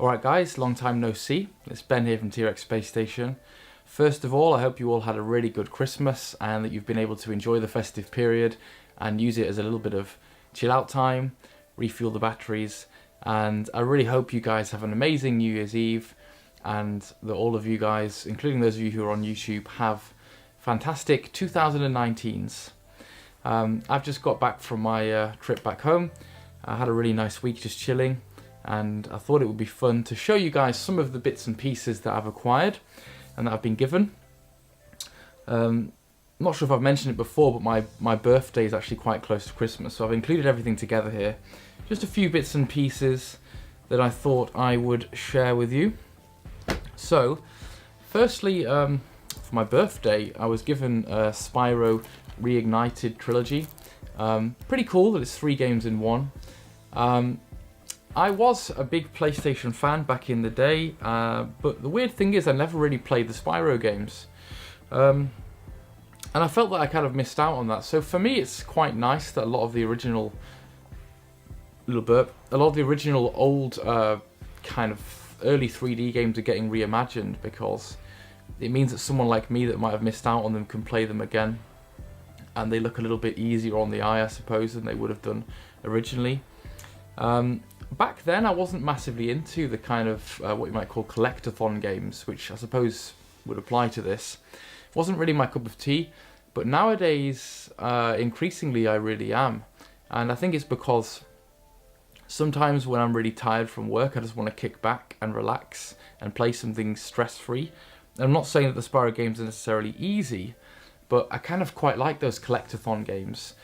Alright guys, long time no see. It's Ben here from T-Rex Space Station. First of all, I hope you all had a really good Christmas and that you've been able to enjoy the festive period and use it as a little bit of chill out time, refuel the batteries, and I really hope you guys have an amazing New Year's Eve and that all of you guys, including those of you who are on YouTube, have fantastic 2019s. I've just got back from my trip back home. I had a really nice week just chilling, and I thought it would be fun to show you guys some of the bits and pieces that I've acquired and that I've been given. Not sure if I've mentioned it before, but my birthday is actually quite close to Christmas, so I've included everything together here. Just a few bits and pieces that I thought I would share with you. So, firstly, for my birthday, I was given a Spyro Reignited trilogy. Pretty cool that it's 3 games in one. I was a big PlayStation fan back in the day, but the weird thing is I never really played the Spyro games. And I felt that I kind of missed out on that. So for me it's quite nice that a lot of the original old kind of early 3D games are getting reimagined, because it means that someone like me that might have missed out on them can play them again. And they look a little bit easier on the eye, I suppose, than they would have done originally. Back then I wasn't massively into the kind of what you might call collectathon games, which I suppose would apply to this. It wasn't really my cup of tea, but nowadays increasingly I really am. And I think it's because sometimes when I'm really tired from work I just want to kick back and relax and play something stress-free. And I'm not saying that the Spyro games are necessarily easy, but I kind of quite like those collectathon games.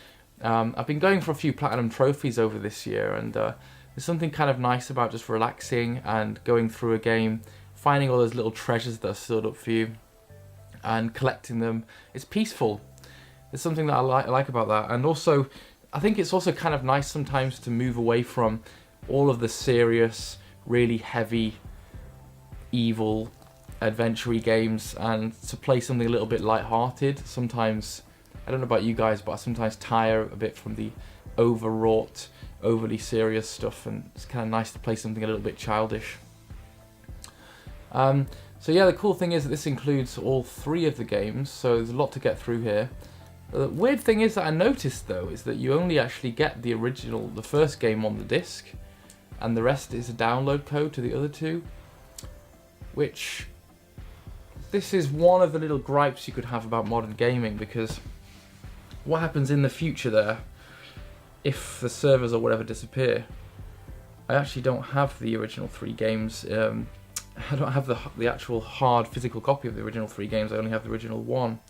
I've been going for a few platinum trophies over this year, and there's something kind of nice about just relaxing and going through a game, finding all those little treasures that are stored up for you and collecting them. It's peaceful. There's something that I like about that. And also, I think it's also kind of nice sometimes to move away from all of the serious, really heavy, evil, adventure-y games and to play something a little bit light-hearted. Sometimes, I don't know about you guys, but I sometimes tire a bit from the overwrought, overly serious stuff, and it's kind of nice to play something a little bit childish. So yeah, the cool thing is that this includes all 3 of the games, so there's a lot to get through here. The weird thing is that I noticed though is that you only actually get the first game on the disc, and the rest is a download code to the other 2, which this is one of the little gripes you could have about modern gaming, because what happens in the future there if the servers or whatever disappear? I actually don't have the original 3 games. I don't have the actual hard physical copy of the original 3 games. I only have the original 1.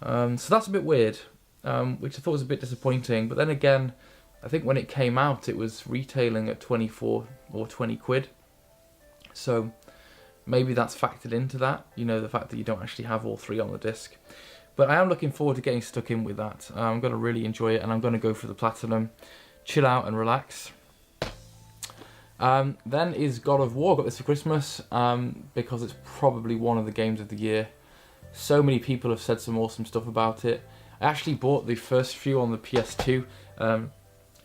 So that's a bit weird, which I thought was a bit disappointing. But then again, I think when it came out it was retailing at 24 or 20 quid. So maybe that's factored into that, you know, the fact that you don't actually have all 3 on the disc. But I am looking forward to getting stuck in with that. I'm going to really enjoy it, and I'm going to go for the platinum, chill out and relax. Then is God of War. Got this for Christmas because it's probably one of the games of the year. So many people have said some awesome stuff about it. I actually bought the first few on the PS2,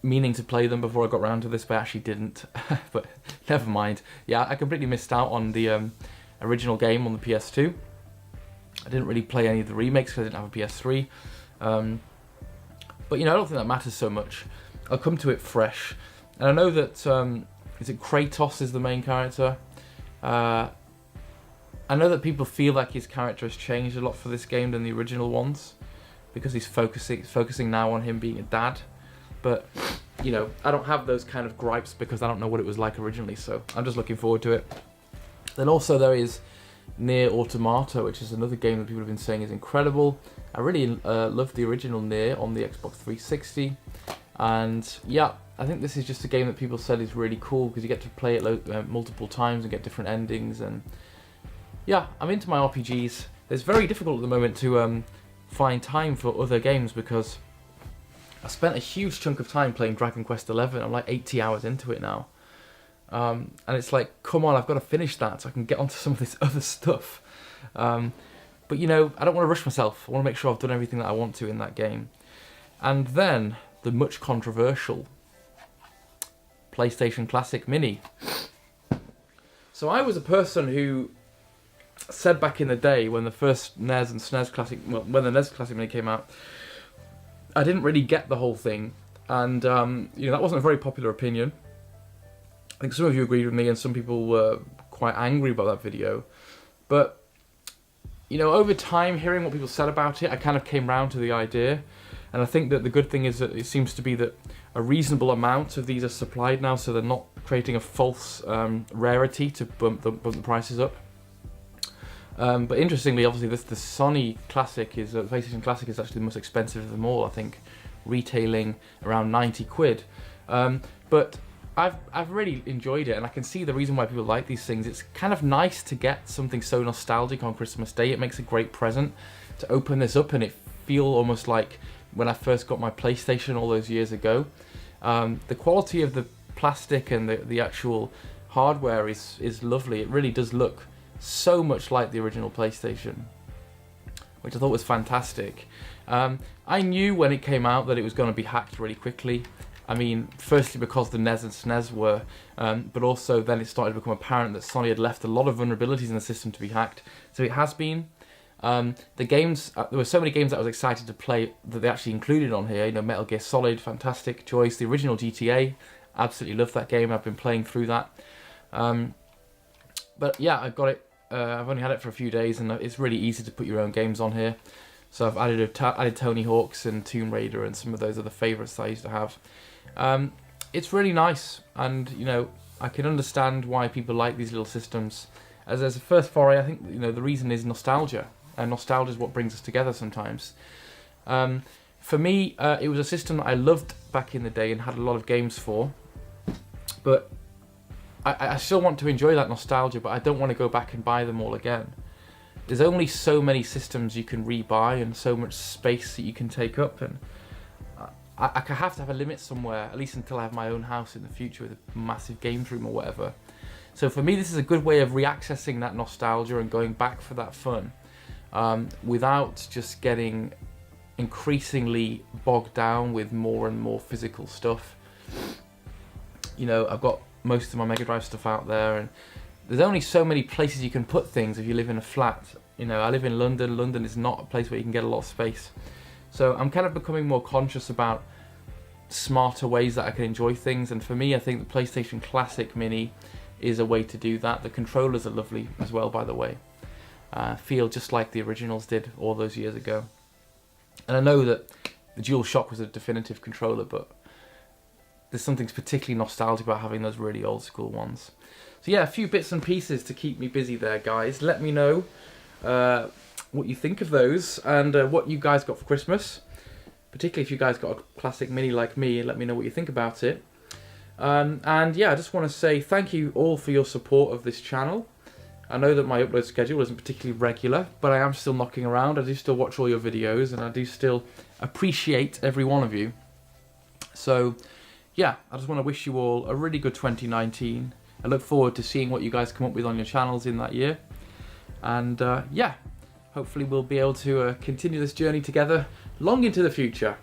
meaning to play them before I got around to this, but I actually didn't. But never mind. Yeah, I completely missed out on the original game on the PS2. I didn't really play any of the remakes because I didn't have a PS3. But you know, I don't think that matters so much. I'll come to it fresh. And I know that, is it Kratos is the main character? I know that people feel like his character has changed a lot for this game than the original ones, because he's focusing now on him being a dad. But, you know, I don't have those kind of gripes because I don't know what it was like originally, so I'm just looking forward to it. Then also there is Nier Automata, which is another game that people have been saying is incredible. I really loved the original Nier on the Xbox 360, and yeah, I think this is just a game that people said is really cool because you get to play it multiple times and get different endings. And yeah, I'm into my RPGs. It's very difficult at the moment to find time for other games because I spent a huge chunk of time playing Dragon Quest XI. I'm like 80 hours into it now. And it's like, come on, I've got to finish that so I can get onto some of this other stuff. But you know, I don't want to rush myself. I want to make sure I've done everything that I want to in that game. And then the much controversial PlayStation Classic Mini. So I was a person who said back in the day when the first NES and SNES Classic, well, when the NES Classic Mini came out, I didn't really get the whole thing, and you know, that wasn't a very popular opinion. I think some of you agreed with me, and some people were quite angry about that video. But you know, over time, hearing what people said about it, I kind of came round to the idea, and I think that the good thing is that it seems to be that a reasonable amount of these are supplied now, so they're not creating a false rarity to bump the prices up. But interestingly, obviously, the Sony Classic is PlayStation Classic is actually the most expensive of them all. I think retailing around 90 quid. But I've really enjoyed it, and I can see the reason why people like these things. It's kind of nice to get something so nostalgic on Christmas Day. It makes a great present to open this up, and it feel almost like when I first got my PlayStation all those years ago. The quality of the plastic and the actual hardware is lovely. It really does look so much like the original PlayStation, which I thought was fantastic. I knew when it came out that it was going to be hacked really quickly. I mean, firstly because the NES and SNES were, but also then it started to become apparent that Sony had left a lot of vulnerabilities in the system to be hacked. So it has been. The games, there were so many games that I was excited to play that they actually included on here. You know, Metal Gear Solid, fantastic choice. The original GTA, absolutely loved that game. I've been playing through that. But yeah, I've got it. I've only had it for a few days, and it's really easy to put your own games on here. So I've added Tony Hawk's and Tomb Raider and some of those other favourites that I used to have. It's really nice, and you know, I can understand why people like these little systems. As a first foray, I think, you know, the reason is nostalgia, and nostalgia is what brings us together sometimes. For me, it was a system that I loved back in the day and had a lot of games for, but I still want to enjoy that nostalgia, but I don't want to go back and buy them all again. There's only so many systems you can rebuy and so much space that you can take up, and I have to have a limit somewhere, at least until I have my own house in the future with a massive games room or whatever. So for me, this is a good way of reaccessing that nostalgia and going back for that fun, without just getting increasingly bogged down with more and more physical stuff. You know, I've got most of my Mega Drive stuff out there, and there's only so many places you can put things if you live in a flat. You know, I live in London. London is not a place where you can get a lot of space. So I'm kind of becoming more conscious about smarter ways that I can enjoy things, and for me, I think the PlayStation Classic Mini is a way to do that. The controllers are lovely as well, by the way. Feel just like the originals did all those years ago. And I know that the DualShock was a definitive controller, but there's something particularly nostalgic about having those really old school ones. So yeah, a few bits and pieces to keep me busy there, guys. Let me know what you think of those, and what you guys got for Christmas. Particularly if you guys got a classic mini like me, let me know what you think about it. And yeah, I just want to say thank you all for your support of this channel. I know that my upload schedule isn't particularly regular, but I am still knocking around. I do still watch all your videos, and I do still appreciate every one of you. So yeah, I just want to wish you all a really good 2019. I look forward to seeing what you guys come up with on your channels in that year. And yeah, hopefully we'll be able to continue this journey together long into the future.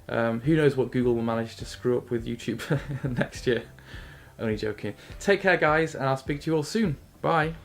Who knows what Google will manage to screw up with YouTube next year. Only joking. Take care, guys, and I'll speak to you all soon. Bye.